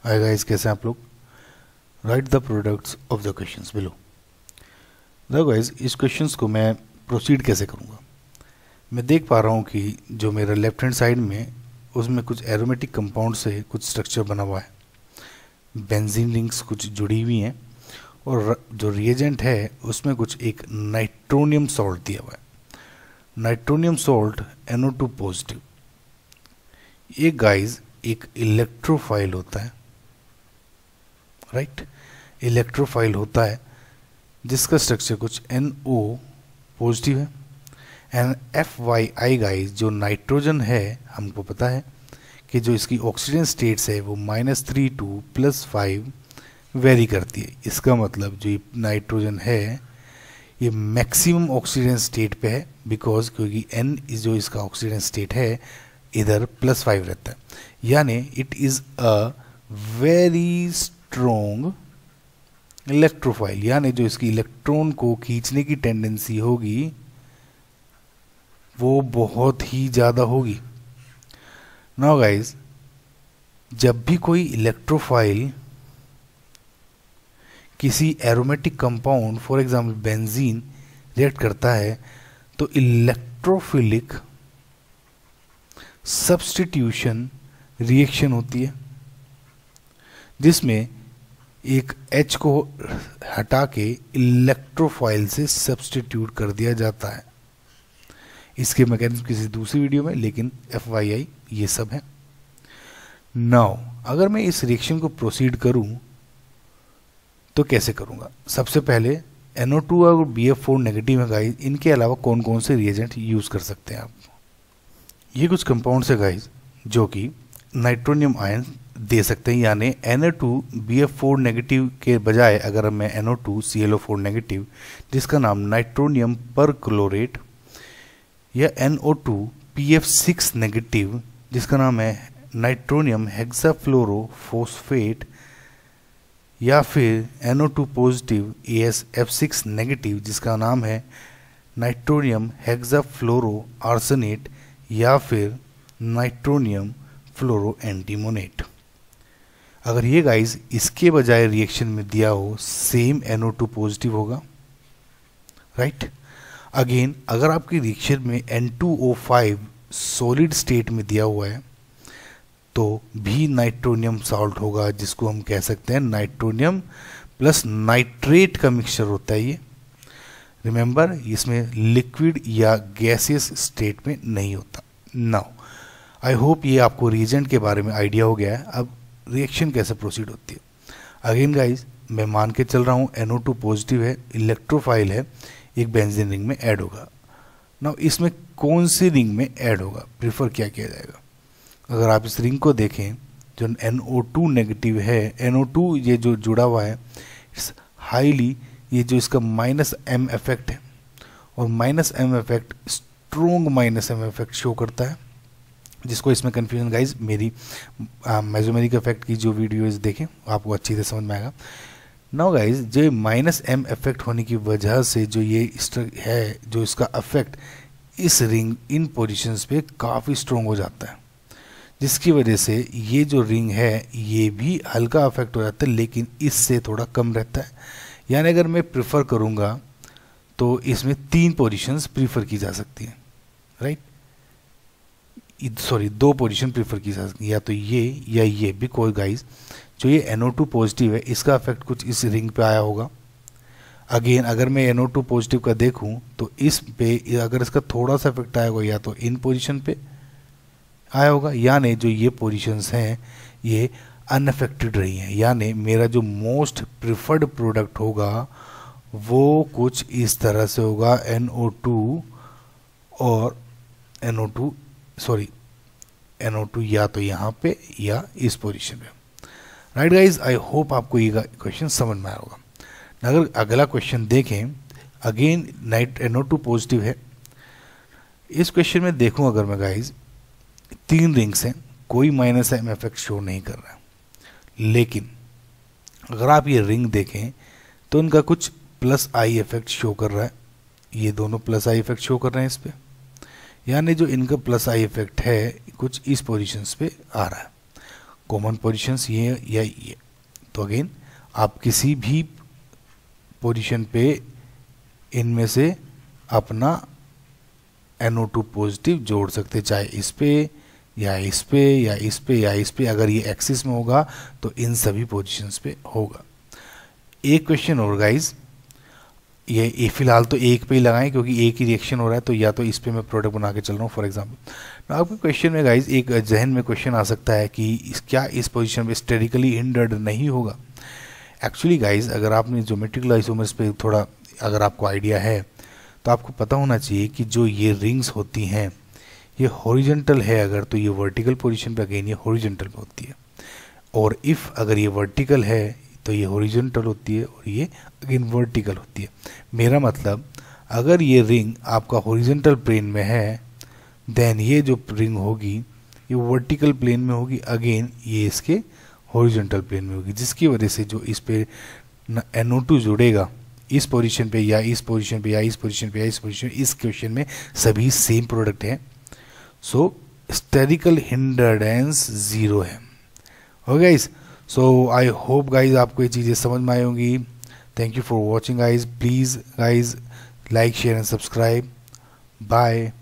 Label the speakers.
Speaker 1: Hi guys, कैसे हैं आप लोग। Right the products of the questions below. देखो गाइस, इस क्वेश्चंस को मैं प्रोसीड कैसे करूँगा। मैं देख पा रहा हूँ कि जो मेरा लेफ्ट हैंड साइड में उसमें कुछ एरोमेटिक कंपाउंड से कुछ स्ट्रक्चर बना हुआ है, बेंजीन रिंग्स कुछ जुड़ी हुई हैं और जो रिएजेंट है उसमें कुछ एक नाइट्रोनियम सॉल्ट दिया हुआ है। Nitronium salt NO2 positive. ये गाइस एक इलेक्ट्रोफाइल होता है, राइट। इलेक्ट्रोफाइल होता है जिसका स्ट्रक्चर कुछ NO पॉजिटिव है एंड FYI गाइस, जो नाइट्रोजन है हमको पता है कि जो इसकी ऑक्सीजन स्टेट्स है वो -3 to +5 वेरी करती है। इसका मतलब जो नाइट्रोजन है ये मैक्सिमम ऑक्सीजन स्टेट पे है, बिकॉज क्योंकि N जो इसका ऑक्सीजन स्टेट है इधर +5 रहता है, यानी it is a very strong electrophile, यानी जो इसकी इलेक्ट्रॉन को खींचने की टेंडेंसी होगी वो बहुत ही ज़्यादा होगी। नाउ गाइस, जब भी कोई इलेक्ट्रोफाइल किसी aromatic compound for example benzene react करता है तो इलेक्ट्रोफिलिक सब्स्टिट्यूशन रिएक्शन होती है जिसमें एक H को हटा के इलेक्ट्रोफाइल से सब्स्टिट्यूट कर दिया जाता है। इसके मैकेनिज्म किसी दूसरी वीडियो में, लेकिन FYI ये सब है। नाउ अगर मैं इस रिएक्शन को प्रोसीड करूं तो कैसे करूंगा। सबसे पहले NO2 और BF4 नेगेटिव है गाइस, इनके अलावा कौन कौन से रिएजेंट यूज कर सकते हैं आप। ये कुछ कंपाउंड्स है गाइस जो कि नाइट्रोनियम आयन दे सकते हैं, यानी Na2BF4 नेगेटिव के बजाय अगर मैं NO2ClO4 नेगेटिव जिसका नाम नाइट्रोनियम पर क्लोरेट, या NO2PF6 नेगेटिव जिसका नाम है नाइट्रोनियम हेक्साफ्लोरोफॉस्फेट, या फिर NO2 पॉजिटिव AsF6 नेगेटिव जिसका नाम है नाइट्रोनियम हेक्साफ्लोरो आर्सेनेट, या फिर नाइट्रोनियम फ्लोरो एंटीमोनेट। अगर ये गाइस इसके बजाय रिएक्शन में दिया हो सेम NO2 पॉजिटिव होगा, राइट। अगेन अगर आपकी रिएक्शन में N2O5 सॉलिड स्टेट में दिया हुआ है तो भी नाइट्रोनियम सॉल्ट होगा, जिसको हम कह सकते हैं नाइट्रोनियम प्लस नाइट्रेट का मिक्सचर होता है ये। रिमेंबर, इसमें लिक्विड या गैसियस स्टेट में नहीं होता। नाउ आई होप ये आपको रिएजेंट के बारे में आइडिया हो गया है। अब रिएक्शन कैसे प्रोसीड होती है। अगेन गाइज, मैं मान के चल रहा हूँ NO2 पॉजिटिव है, इलेक्ट्रोफाइल है, एक बेंजीन रिंग में ऐड होगा। नाउ इसमें कौन सी रिंग में ऐड होगा, प्रीफर क्या किया जाएगा। अगर आप इस रिंग को देखें जो NO2 नेगेटिव है, NO2 ये जो जुड़ा हुआ है इट्स हाईली, ये जो इसका -M इफेक्ट है, और -M effect strong -M effect show करता है, जिसको इसमें कन्फ्यूजन गाइज मेरी मेसोमेरिक इफेक्ट की जो वीडियोज देखें आपको अच्छी से समझ में आएगा। नाउ गाइज, जो -M इफेक्ट होने की वजह से जो ये है, जो इसका इफेक्ट इस रिंग इन पोजीशंस पे काफ़ी स्ट्रोंग हो जाता है, जिसकी वजह से ये जो रिंग है ये भी हल्का अफेक्ट हो जाता है, लेकिन इससे थोड़ा कम रहता है। यानी अगर मैं प्रेफर करूँगा तो इसमें 3 पोजीशंस प्रीफर की जा सकती हैं, राइट। सॉरी, 2 पोजीशन प्रीफर की जा सकती है, या तो ये या ये। बिकॉज गाइज जो ये NO2 पॉजिटिव है इसका इफेक्ट कुछ इस रिंग पे आया होगा। अगेन अगर मैं NO2 पॉजिटिव का देखूं तो इस पे अगर इसका थोड़ा सा इफेक्ट आया होगा, या तो इन पोजीशन पे आया होगा, यानी जो ये पोजीशंस हैं ये अनअफेक्टेड रही हैं, यानी मेरा जो मोस्ट प्रिफर्ड प्रोडक्ट होगा वो कुछ इस तरह से होगा, NO2 और NO2 या तो यहाँ पे या इस पोजीशन पे, राइट गाइज। आई होप आपको ये क्वेश्चन समझ में आया होगा। अगर अगला क्वेश्चन देखें, अगेन NO2 पॉजिटिव है। इस क्वेश्चन में देखूं अगर मैं गाइज, 3 रिंग्स हैं, कोई -M इफेक्ट शो नहीं कर रहा है, लेकिन अगर आप ये रिंग देखें तो इनका कुछ +I इफेक्ट शो कर रहा है। ये दोनों +I इफेक्ट शो कर रहे हैं इस पे, यानी जो इनका +I इफेक्ट है कुछ इस पोजीशंस पे आ रहा है। कॉमन पोजीशंस ये या ये। तो अगेन आप किसी भी पोजीशन पे इनमें से अपना NO2 पॉजिटिव जोड़ सकते, चाहे इस पे या इस पे या इस पे या इस पे। अगर ये एक्सिस में होगा तो इन सभी पोजीशंस पे होगा। एक क्वेश्चन और गाइज, ये फिलहाल तो एक पे ही लगाएं क्योंकि एक ही रिएक्शन हो रहा है, तो या तो इस पे मैं प्रोडक्ट बना के चल रहा हूँ फॉर एग्जाम्पल। आपके क्वेश्चन में गाइज एक जहन में क्वेश्चन आ सकता है कि क्या इस पोजीशन पे स्टेरिकली हिंडर्ड नहीं होगा। एक्चुअली गाइज अगर आपने ज्योमेट्रिकल आइसोमर्स पे थोड़ा अगर आपको आइडिया है तो आपको पता होना चाहिए कि जो ये रिंग्स होती हैं ये हॉरिजॉन्टल है अगर, तो ये वर्टिकल पोजीशन पे अगेन ये हॉरिजॉन्टल पे होती है, और इफ़ अगर ये वर्टिकल है तो ये हॉरिजॉन्टल होती है और ये अगेन वर्टिकल होती है। मेरा मतलब अगर ये रिंग आपका हॉरिजॉन्टल प्लेन में है देन ये जो रिंग होगी ये वर्टिकल प्लेन में होगी, अगेन ये इसके हॉरिजॉन्टल प्लेन में होगी, जिसकी वजह से जो इस पे NO2 जुड़ेगा इस पोजीशन पे या इस पोजीशन पे या इस पोजीशन पे या इस पोजीशन, इस क्वेश्चन में सभी सेम प्रोडक्ट है। सो स्टेरिकल हिंडरेंस 0 है। Okay guys, so I hope guys आपको ये चीज़ें समझ में आई होंगी। Thank you for watching guys. Please guys like share and subscribe. Bye.